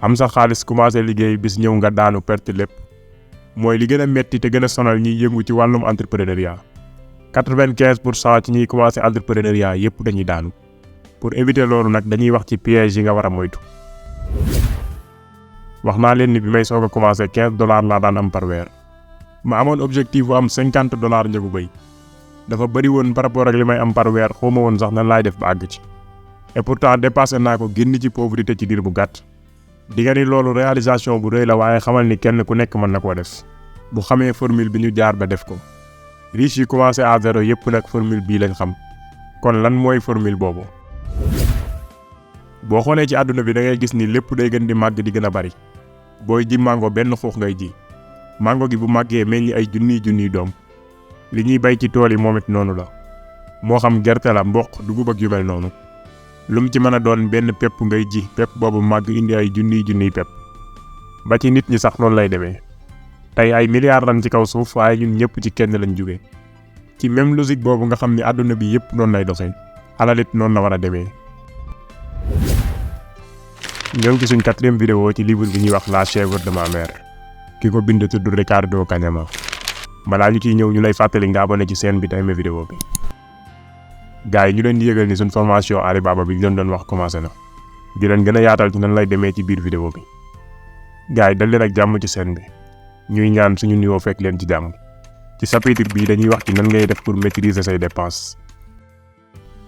am sa xaalis commencé liggéey bis ñëw nga daanu perte lépp mooy li gën a metti te gën a sonal ñiy yëngu ci wàllum entrepreneuriat 95% ci ñiy commencé entrepreneuriat yépp dañuy daanu. pour éviter loolu nag dañuy wax ci piège yi nga war a moytu. wax naa leen ni bi may soog a commencé $15 laa daan am par weer ma amoon objectif bu am $50 njëgu bëy dafa bëri woon par rapport ak li may am par weer xawma woon sax nan laay def ba àgg ci et pourtant dépassé naa ko génn ci pauvreté ci diir bu gàtt. di nga ni loolu réalisation bu rëy la waaye xamal ni kenn ku nekk mën na koo def bu xamee formule bi ñu jaar ba def ko. riche yi commencé à zéro yépp nag formule bii lañ xam kon lan mooy formule boobu. boo xoolee ci àdduna bi da ngay gis ni lépp day gën di màgg di gën a bari booy ji mango benn xuux ngay ji mango gi bu màggee meññ ay junniy doom li ñuy bay ci tool yi moom it noonu la moo xam gerte la mboq dugub ak yu mel noonu lu mu ci mën a doon benn pepp ngay ji pepp boobu màgg indi ay junniy pepp ba ci nit ñi sax noonu lay demee tey ay milliards lañ ci kaw suuf waaye ñun ñëpp ci kenn lañ jóge ci même logique boobu nga xam ni àdduna bi yëpp noonu lay doxee alalit noonu la war a demee. ñoo ngi ci suñ 4e vidéo ci livre bi ñuy wax La chèvre de ma mère ki ko bind tudd Ricardo Cañama balaa ñu ciy ñëw ñu lay fàttali nga abonné ci chaîne bi te aimé vidéo bi. gars yi ñu leen di yëgal ni suñ formation Alibaba bi ñu doon wax commencé na di leen gën a yaatal ci nan lay demee ci biir vidéo bi. gars yi dal leen ak jàmm ci chaîne bi ñuy ñaan suñu niveau fekk leen ci jàmm. ci chapitre bii dañuy wax ci nan ngay def pour maîtriser say dépenses.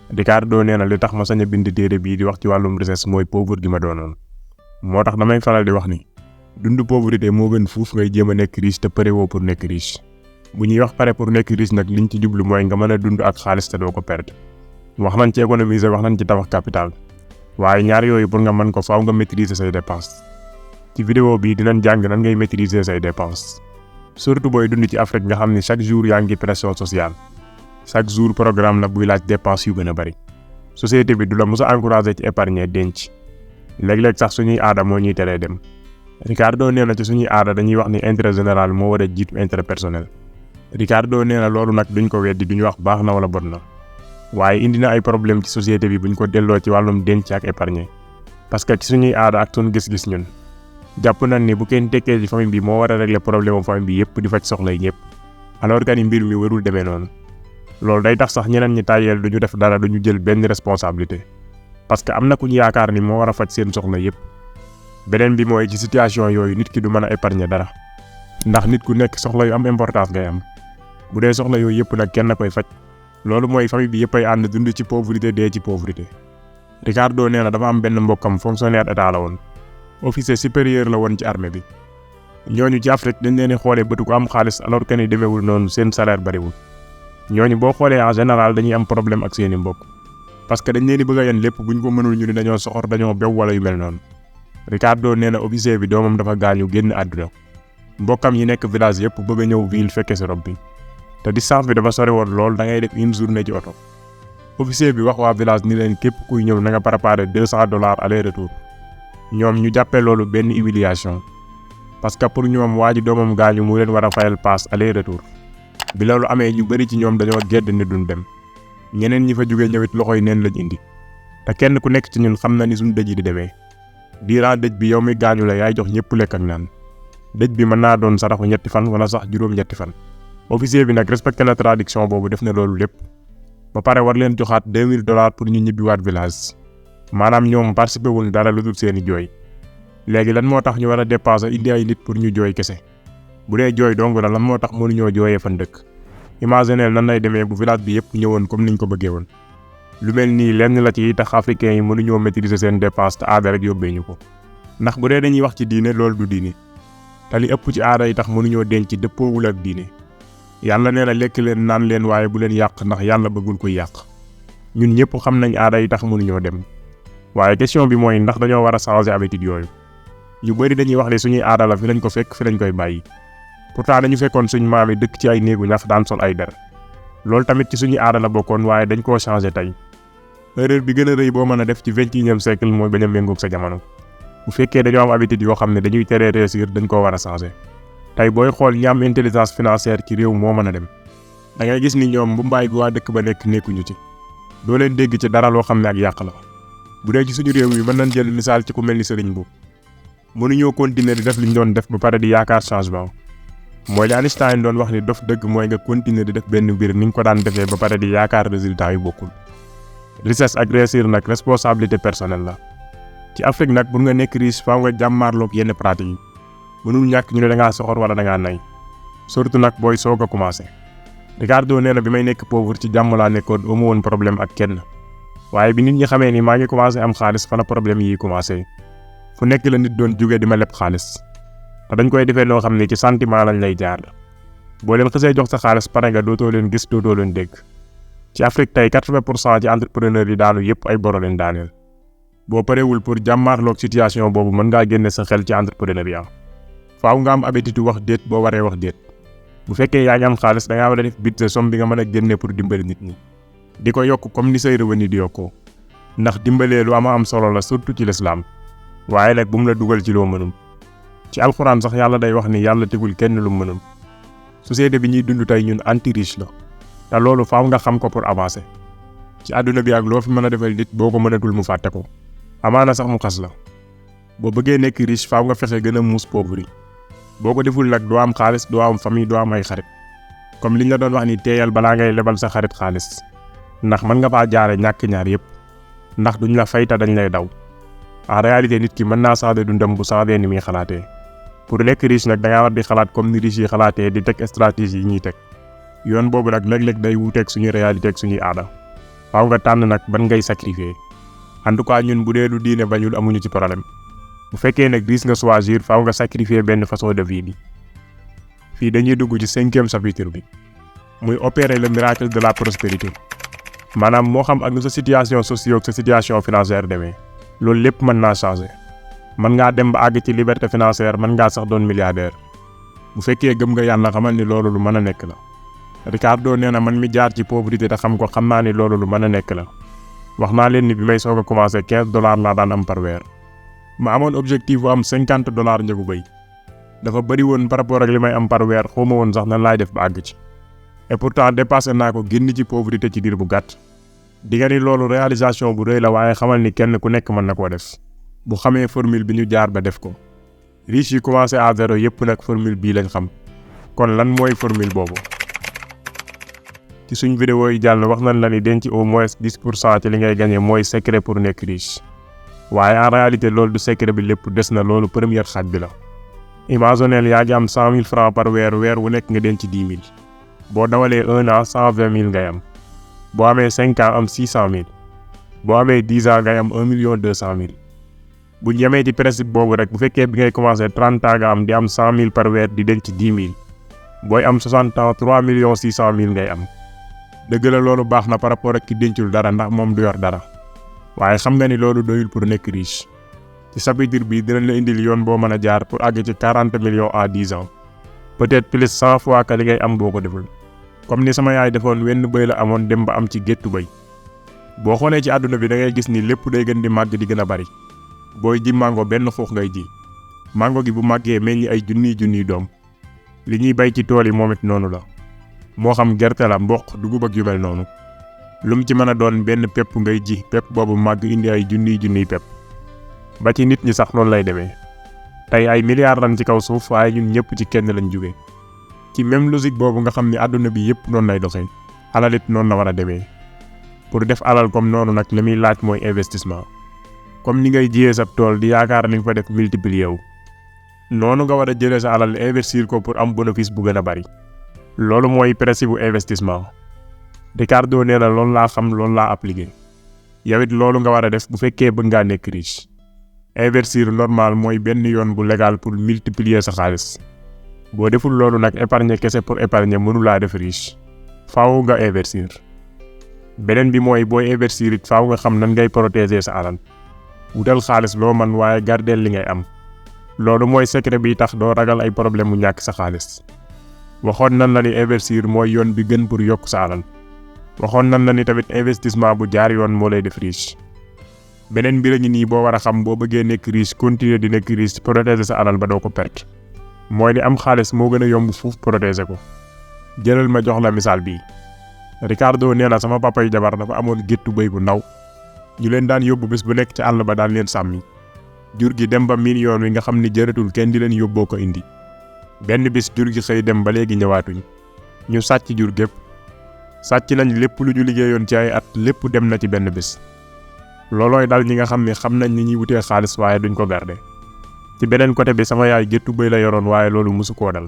Ricardo nee na li tax ma sañ a bind téere bii di wax ci wàllum richesse mooy pauvre gi ma doonoon moo tax damay faral di wax ni dund pauvreté moo gën fuuf ngay jéem a nekk riche te pare woo pour nekk riche. bu ñuy wax pare pour nekk riche nag liñ ci jublu mooy nga mën a dund ak xaalis te doo ko perdre. wax nañ ci économiser wax nañ ci tabax capital waaye ñaar yooyu pour nga mën ko faaw nga maîtriser say dépenses. ci vidéo bii dinañ jàng nan ngay maîtriser say dépenses surtout booy dund ci Afrique nga xam ni chaque jour yaa ngi pression sociale. chaque jour programme la buy laaj dépense yu gën a bari société bi du la mës a encourager ci épargne denc léeg-léeg sax suñuy aada moo ñuy teree dem. Ricardo nee na ci suñuy aada dañuy wax ni intérêt général moo war a jiitu intérêt personnel. Ricardo nee na loolu nag duñ ko weddi duñu wax baax na wala bon na waaye indi na ay problème ci société bi buñ ko delloo ci wàllum denc ak épargne parce que ci suñuy aada ak suñu gis-gis ñun jàpp nañ ni bu kenn tekkee ci famille bi moo war a régler problème mu famille bi yépp di faj soxlay ñëpp alors que ni mbir mi warul demee noonu. loolu day tax sax ñeneen ñi tàyyeel duñu def dara duñu jël benn responsabilité parce que am na ku ñu yaakaar ni moo war a faj seen soxla yépp. beneen bi mooy ci situation yooyu nit ki du mën a épargner dara ndax nit ku nekk soxla yu am importance ngay am bu dee soxla yooyu yépp nag kenn koy faj loolu mooy famille bi yépp ay ànd dund ci pauvreté dee ci pauvreté. Ricardo nee na dafa am benn mbokkam fonctionnaire état la woon officier supérieur la woon ci armée bi ñooñu ci Afrique dañ leen di xoolee bëtu ko am xaalis alors que ni demeewul noonu seen salaire bariwul. ñooñu boo xoolee en général dañuy am problème ak seeni mbokk parce que dañ leen di bëgg a yen lépp buñ ko mënul ñu ni dañoo soxor dañoo bew wala yu mel noonu. Ricardo nee na officier bi doomam dafa gaañu génn àdduna mbokkam yi nekk village yëpp bëgg a ñëw ville fekke si rob bi te distance bi dafa sori woon lool da ngay def une journée ci oto. officier bi wax waa village ni leen képp kuy ñëw na nga préparer $200 aller retour ñoom ñu jàppee loolu benn humiliation parce que pour ñoom waa ji doomam gaañu mu leen war a fayal passe aller retour. bi loolu amee ñu bari ci ñoom dañoo gedd ni duñ dem ñeneen ñi fa jógee ñëwit loxoy neen lañ indi te kenn ku nekk ci ñun xam na ni suñ dëj yi di demee diiran dëj bi yow mi gaañu la yaay jox ñëpp lekk ak naan dëj bi mën naa doon saraxu 3 fan wala sax juróom-ñetti fan. officier bi nag respecté na tradition boobu def na loolu lépp ba pare war leen joxaat $2000 pour ñu ñibbiwaat village maanaam ñoom participé wul dara lu dul seeni jooy. léegi lan moo tax ñu war a dépasser indi ay nit pour ñu jooy kese bu dee jooy dong la lan moo tax mënuñoo jooyee fan dëkk. imaginez nan lay demee bu village bi yëpp ñëwoon comme niñ ko bëggee woon. lu mel nii lenn la ci tax africains yi mënuñoo maîtriser seen dépense te aada rek yóbbee ñu ko ndax bu dee dañuy wax ci diine loolu du diine te li ëpp ci aada yi tax mënuñoo denc dëppoowul ak diine. yàlla nee na lekk leen naan leen waaye bu leen yàq ndax yàlla bëggul koy yàq ñun ñëpp xam nañ aada yi tax mënuñoo dem waaye question bi mooy ndax dañoo war a changer habitude yooyu. ñu bari dañuy wax ne suñuy aada la fi lañ ko fekk fi lañ koy bàyyi pourtant dañu fekkoon suñ maam yi dëkk ci ay néegu ñax daan sol ay der loolu tamit ci suñuy aada la bokkoon waaye dañ koo changer tey. erreur bi gën a rëy boo mën a def ci 21e siècle mooy bañ a méngoog sa jamono bu fekkee dañoo am habitude yoo xam ne dañuy teree réussir dañ koo war a changer. tey booy xool ñi am intelligence financière ci réew moo mën a dem da ngay gis ni ñoom bu mbaay bi waa dëkk ba nekkuñu ci doo leen dégg ci dara loo xam ne ak yàq la bu dee ci suñu réew yi mën nañ jël misaal ci ku mel ni Serigne Mboup mënuñoo continuer di def li ñu doon def ba pare di yaakaar changement. mooy li Einstein doon wax ni dof dëgg mooy nga continuer di def benn mbir ni nga ko daan defee ba pare di yaakaar résultat yu bokkul. richesse ak réussir nag responsabilité personnelle la. ci Afrique nag pour nga nekk riche faaw nga jàmmaarloog yenn pratique yi. mënul ñàkk ñu ne da ngaa soxor wala da ngaa nay. surtout nag booy soog a commencé. Ricardo nee na bi may nekk pauvre ci jàmm laa nekkoon amu woon problème ak kenn. waaye bi nit ñi xamee ni maa ngi commencé am xaalis fana problème yi commencé. fu nekk la nit doon jóge di ma leb xaalis. te dañ koy defee noo xam ne ci sentiment lañ lay jaar. boo leen xësee jox sa xaalis pare nga dootoo leen gis dootoo leen dégg. ci Afrique tey 80% ci entrepreneur yi daanu yépp ay boro leen daaneel. boo parewul pour jàmmaarloog situation boobu mën ngaa génne sa xel ci entrepreneuriat. faaw nga am habitude wax déet boo waree wax déet. bu fekkee yaa ngi am xaalis da ngaa war a def budget somme bi nga mën a génne pour dimbali nit ñi. di ko yokk comme ni say revenu di yokkoo. ndax dimbalee lu am solo la surtout ci l'islam. waaye nag bu mu la dugal ci loo mënul. ci alxuraan sax yàlla day wax ni yàlla tegul kenn lu mënul. société bi ñuy dund tey ñun anti riche la. te loolu faaw nga xam ko pour avancer. ci àdduna bi ak loo fi mën a defal nit boo ko mënatul mu fàtte ko. amaana sax mu xas la. boo bëggee nekk riche faaw nga fexe gën a muus pauvre yi. boo ko deful nag doo am xaalis doo am famille doo am ay xarit. comme liñ la doon wax ni teeyal balaa ngay lebal sa xarit xaalis. ndax mën nga faa jaare ñàkk ñaar yépp. ndax duñ la fay te dañ lay daw. en réalité nit ki mën naa changer dundam bu changer ni muy xalaatee. pour nekk riche nag da ngaa war di xalaat comme ni riche yi xalaatee di teg stratégie yi ñuy teg. yoon boobu nag léeg-léeg day wuuteeg suñu réalité ak suñuy aada. faaw nga tànn nag ban ngay sacrifier. en tout cas ñun bu dee lu diine bañul amuñu ci problème. bu fekkee nag riche nga choisir faaw nga sacrifier benn façon de vie bi. fii dañuy dugg ci 5e chapitre bi. muy opérer le miracle de la prospérité. maanaam moo xam ak nu sa situation sociale ak sa situation financière demee. loolu lépp mën naa changer. mën ngaa dem ba àgg ci liberté financière mën ngaa sax doon milliardaire. bu fekkee gëm nga yàlla xamal ni loolu lu mën a nekk la. Ricardo nee na man mi jaar ci pauvreté te xam ko xam naa ni loolu lu mën a nekk la. wax naa leen ni bi may soog a commencé $15 laa daan am par weer. ma amoon objectif bu am $50 njëgu bay. dafa bëri woon par rapport ak li may am par weer xawma woon sax nan laay def ba àgg ci. et pourtant dépassé naa ko génn ci pauvreté ci diir bu gàtt. di nga ni loolu réalisation bu rëy la waaye xamal ni kenn ku nekk mën na koo def. bu xamee formule bi ñu jaar ba def ko. riche yi commencé à zéro yépp nag formule bii lañ xam. kon lan mooy formule boobu. ci suñ vidéo yi jàll wax nañ la ni denc au moins 10% ci li ngay gagné mooy secret pour nekk riche. waaye en réalité loolu du secret bi lépp des na loolu première xaaj bi la. imagineel yaa ngi am 100 000 francs par weer wu nekk nga denc 10 000. boo dawalee 1 an 120 000 ngay am. boo amee 5 ans am 600 000. boo amee 10 ans ngay am 1 200 000. bu ñu yemee ci principe boobu rek bu fekkee bi ngay commencé 30 ans nga am di am 100 000 par weer di denc 10 000. booy am 60 ans 3 600 000 ngay am. dëgg la loolu baax na par rapport ak ki dencul dara ndax moom du yor dara. waaye xam nga ni loolu doyul pour nekk riche. ci chapitre bi dinañ la indil yoon boo mën a jaar pour àgg ci 40 millions en 10 ans. peut-être plus 100 fois que li ngay am boo ko deful. comme ni sama yaay defoon wenn bëy la amoon dem ba am ci géttu bëy. boo xoolee ci àdduna bi da ngay gis ni lépp day gën di màgg di gën a bari. booy ji mango benn xuux ngay ji. mango gi bu màggee meññi ay junniy doom. li ñuy bay ci tool yi moom it noonu la. moo xam gerte la mboq dugub ak yu mel noonu. lu mu ci mën a doon benn pepp ngay ji pepp boobu màgg indi ay junniy pepp. ba ci nit ñi sax noonu lay demee. tey ay milliards lañ ci kaw suuf waaye ñun ñëpp ci kenn lañ jóge. ci même logique boobu nga xam ni àdduna bi yëpp noonu lay doxee. alal it noonu la war a demee. pour def alal comme noonu nag li muy laaj mooy investissement. comme ni ngay jiyee sa tool di yaakaar ni nga fa def multiplier wu. noonu nga war a jëlee sa alal investir ko pour am bénéfice bu gën a bari. loolu mooy principe bu investissement. Ricardo nee na loolu laa xam loolu laa appliqué. yow it loolu nga war a def bu fekkee bëgg ngaa nekk riche. investir normal mooy benn yoon bu légal pour multiplier sa xaalis. boo deful loolu nag épargne kese pour épargne mënu laa def riche. faaw nga investir. beneen bi mooy booy investir it faaw nga xam nan ngay protéger sa alal. wutal xaalis loo man waaye gardeel li ngay am. loolu mooy secret bi tax doo ragal ay problème mu ñàkk sa xaalis. waxoon nan la ni investir mooy yoon bi gën pour yokk sa alal. waxoon nan la ni tamit investissement bu jaar yoon moo lay def riche. beneen mbir a ngi nii boo war a xam boo bëggee nekk riche continuer di nekk riche protéger sa alal ba doo ko perte. mooy ni am xaalis moo gën a yomb fuuf protéger ko. jëlal ma jox la misaal bii. Ricardo nee na sama papa yi jabar dafa amoon géttu bëy bu ndaw. ñu leen daan yóbbu bés bu nekk ci àll ba daan leen sàmmi. jur gi dem ba miin yoon wi nga xam ni jëratul kenn di leen yóbboo ko indi. benn bis jur gi xëy dem ba léegi ñëwaatuñ ñu sàcc jur gépp sàcc nañ lépp lu ñu liggéeyoon ci ay at lépp dem na ci benn bis. loolooy dal ñi nga xam ne xam nañ ni ñuy wutee xaalis waaye duñ ko garder. ci beneen côté bi sama yaay géttu bëy la yoroon waaye loolu musu koo dal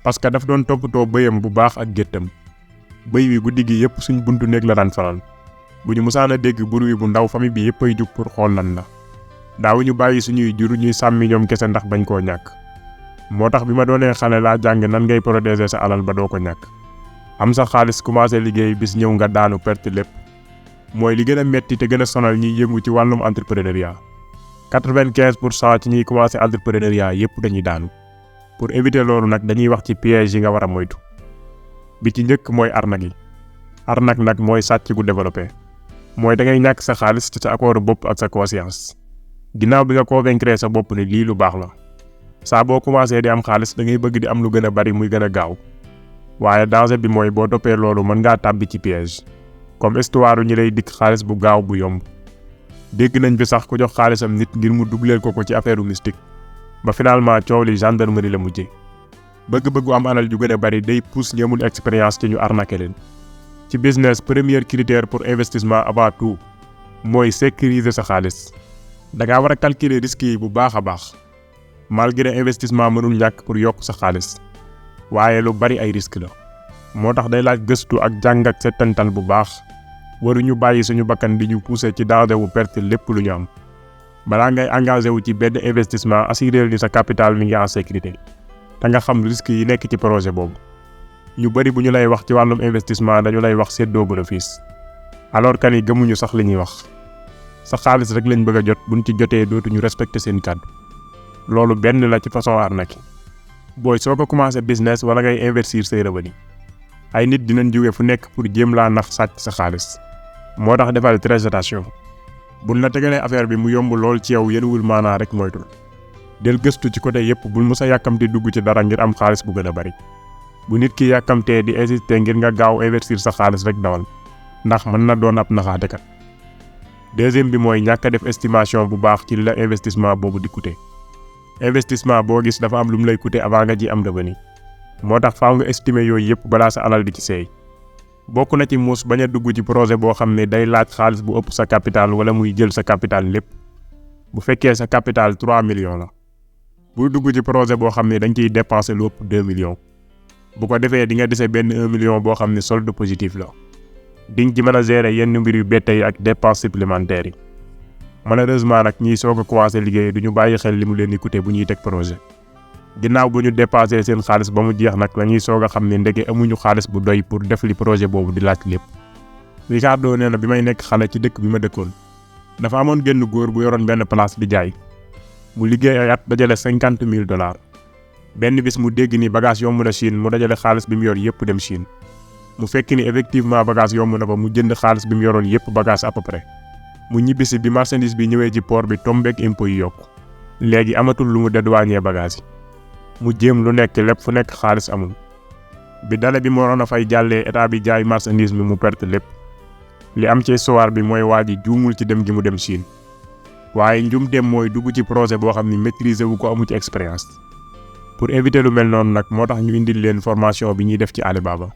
parce que daf doon toppatoo bëyam bu baax ak géttam. bëy wi guddi gi yépp suñ buntu néeg la daan fanaan bu ñu musaan a dégg bruit bu ndaw famille bi yépp ay jug pour xool lan la. daawuñu bàyyi suñuy jur ñuy sàmmi ñoom kese ndax bañ koo ñàkk. moo tax bi ma doonee xale laa jàng nan ngay protéger sa alal ba doo ko ñàkk. am sa xaalis commencé liggéey bis ñëw nga daanu perte lépp. mooy li gën a metti te gën a sonal ñiy yëngu ci wàllum entrepreneuriat. 95% ci ñiy commencé entrepreneuriat yépp dañuy daanu. pour éviter loolu nag dañuy wax ci piège yi nga war a moytu. bi ci njëkk mooy arnaque yi. arnaque nag mooy sàcc gu développé. mooy da ngay ñàkk sa xaalis ci sa accord bopp ak sa conscience. ginnaaw bi nga convaincre sa bopp ni lii lu baax la. saa boo commencé di am xaalis da ngay bëgg di am lu gën a bari muy gën a gaaw. waaye danger bi mooy boo toppee loolu mën ngaa tàbbi ci piège. comme histoire ñi lay dikk xaalis bu gaaw bu yomb. dégg nañ fi sax ku jox xaalisam nit ngir mu dubleel ko ci affaire mystique. ba finalement coow li gendarmerie la mujjee. bëgg-bëggu am alal ju gën a bari day pousse ñi amul expérience ci ñu arnaqué leen. ci business premier critère pour investissement avant tout mooy sécuriser sa xaalis. da ngaa war a calculer risques yi bu baax a baax. malgré investissement mënul ñàkk pour yokk sa xaalis. waaye lu bari ay risque la. moo tax day laaj gëstu ak jàng ak settantal bu baax. waruñu bàyyi suñu bakkan di ñu pousser ci danger wu perte lépp lu ñu am. balaa ngay engagé wu ci benn investissement assurer ni sa capital mi ngi en sécurité. te nga xam risque yi nekk ci projet boobu. ñu bari bu ñu lay wax ci wàllum investissement dañu lay wax séddoo bénéfice. alors que ni gëmuñu sax li ñuy wax. sa xaalis rek lañ bëgg a jot buñ ci jotee dootuñu respecter seen kàddu. loolu benn la ci façon arnaque. booy soo ko commencé business wala ngay investir say revenu. ay nit dinañ jóge fu nekk pour jéem laa nax sàcc sa xaalis. moo tax defal très attention. buñ la tegalee affaire bi mu yomb lool ci yow yenuwul maanaa rek moytul. del gëstu ci côté yépp bul musa yàkkamti dugg ci dara ngir am xaalis bu gën a bari. bu nit ki yàkkamtee di hésiter ngir nga gaaw investir sa xaalis rek dawal. ndax mën na doon ab naxaatekat. deuxième bi mooy ñàkk a def estimation bu baax ci li la investissement boobu di coûter. investissement boo gis dafa am lu mu lay coûter avant nga ji am revenu. moo tax faaw nga estimer yooyu yépp balaa sa alal di ci seey. bokk na ci muus bañ a dugg ci projet boo xam ne day laaj xaalis bu ëpp sa capital wala muy jël sa capital lépp. bu fekkee sa capital 3 millions la. buy dugg ci projet boo xam ne dañ ciy dépenser lu ëpp 2 millions. bu ko defee di nga dese benn 1 million boo xam ne solde positif la. di nga ci mën a gérer yenn mbir yu bette yi ak dépenses supplémentaires yi. malheureusement nag ñiy soog a commencé liggéey du ñu bàyyi xel li mu leen di coûter bu ñuy teg projet. ginnaaw bu ñu dépassé seen xaalis ba mu jeex nag la ñuy soog a xam ne ndeke amuñu xaalis bu doy pour def li projet boobu di laaj lépp. Ricardo nee na bi may nekk xale ci dëkk bi ma dëkkoon. dafa amoon genn góor bu yoroon benn place di jaay. mu liggéey ay at dajale $50,000. benn bis mu dégg ni bagage yomb na Chine mu dajale xaalis bi mu yor yépp dem Chine. mu fekk ni effectivement bagage yomb na fa mu jënd xaalis bi mu yoroon yépp bagage à peu près. mu ñibbisi bi marchandise bi ñëwee ci port bi tombeek impôt yi yokku. léegi amatul lu mu dédouaner bagage yi. mu jéem lu nekk lépp fu nekk xaalis amul. bi dale bi mu waroon a fay jàllee état bi jaay marchandise bi mu perte lépp. li am ci histoire bi mooy waa ji juumul ci dem gi mu dem Chine. waaye njumteem mooy dugg ci projet boo xam ni maîtriser wu ko amu ci expérience. pour éviter lu mel noonu nag moo tax ñu indil leen formation bi ñuy def ci Alibaba.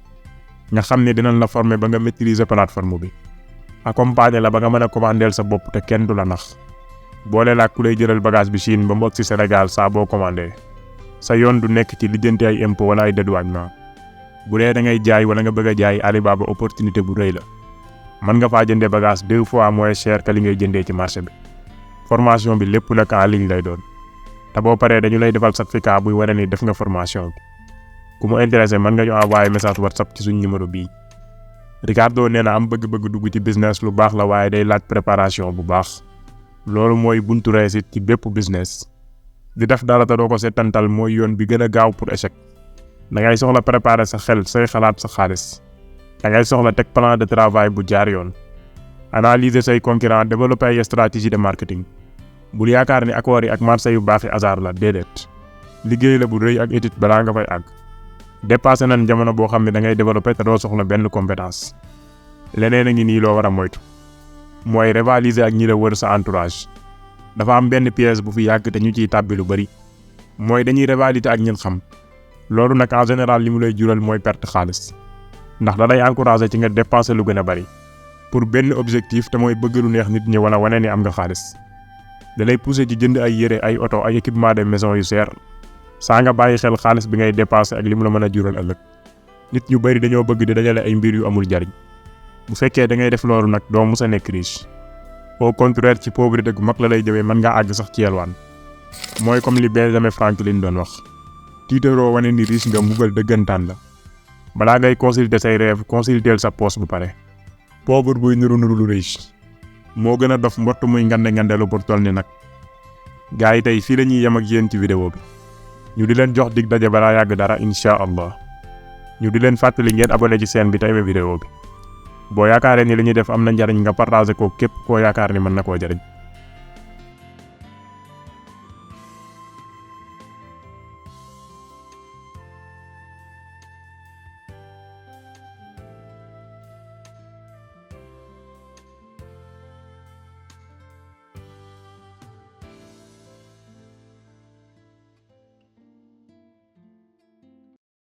nga xam ne dinañ la former ba nga maîtriser plateforme bi. accompagner la ba nga mën a commandeel sa bopp te kenn du la nax. boole la ku lay jëral bagage bi Chine ba mu ak ci Sénégal saa boo commandé. sa yoon du nekk ci lijjanti ay impôt wala ay dédouanement. bu dee da ngay jaay wala nga bëgg a jaay Alibaba opportunité bu rëy la. mën nga faa jëndee bagage 2 fois moins cher que li ngay jëndee ci marché bi. formation bi lépp nag en ligne lay doon. te boo paree dañu lay defal certificat buy wane ni def nga formation bi. ku mu intéressé mën nga ñu envoyer message WhatsApp ci suñu numéro bii. Ricardo nee na am bëgg-bëgg dugg ci business lu baax la waaye day laaj préparation bu baax. loolu mooy buntu réussite ci bépp business. di def dara te doo ko seetantal mooy yoon bi gën a gaaw pour échec. da ngay soxla préparer sa xel say xalaat sa xaalis. da ngay soxla teg plan de travail bu jaar yoon. analyser say concurrents développer ay stratégie de marketing. bul yaakaar ni accords yi ak marché yu baax yi hasard la déedéet. liggéey la bu rëy ak étude balaa nga fay àgg. dépassé nañ jamono boo xam ne da ngay développer te doo soxla benn compétence. leneen a ngi nii loo war a moytu. mooy rivaliser ak ñi la wër sa entourage. dafa am benn piège bu fi yàgg te ñu ciy tàbbi lu bari mooy dañuy rivalité ak ñun xam loolu nag en général li mu lay jural mooy perte xaalis ndax da lay encourager ci nga dépenser lu gën a bari pour benn objectif te mooy bëgg lu neex nit ñi wala wane ni am nga xaalis da lay pousser ci jënd ay yére ay oto ay équipement de maison yu cher saa nga bàyyi xel xaalis bi ngay dépenser ak li mu la mën a jural ëllëg nit ñu bari dañoo bëgg di dajale ay mbir yu amul jariñ bu fekkee da ngay def loolu nag doo musa nekk riche au contraire ci pauvreté gu mag la lay jëmee mën ngaa àgg sax ci yelwaan mooy comme li Benjamin Franklin doon wax tiitaroo wane ni riche nga mbugal dëggantaan la balaa ngay consulter say rêve consulter sa poche bu pare pauvre buy nuru lu riche moo gën a dof mbott muy ngandelu pour toll ni nag gars yi tey fii la ñuy yem ak yéen ci vidéo bi ñu di leen jox dig daje balaa yàgg dara insha allah ñu di leen fàttali ngeen abonné ci chaîne bi tey vidéo bi boo yaakaaree ni li ñuy def am na njariñ nga partager ko képp koo yaakaar ni mën na koo jariñ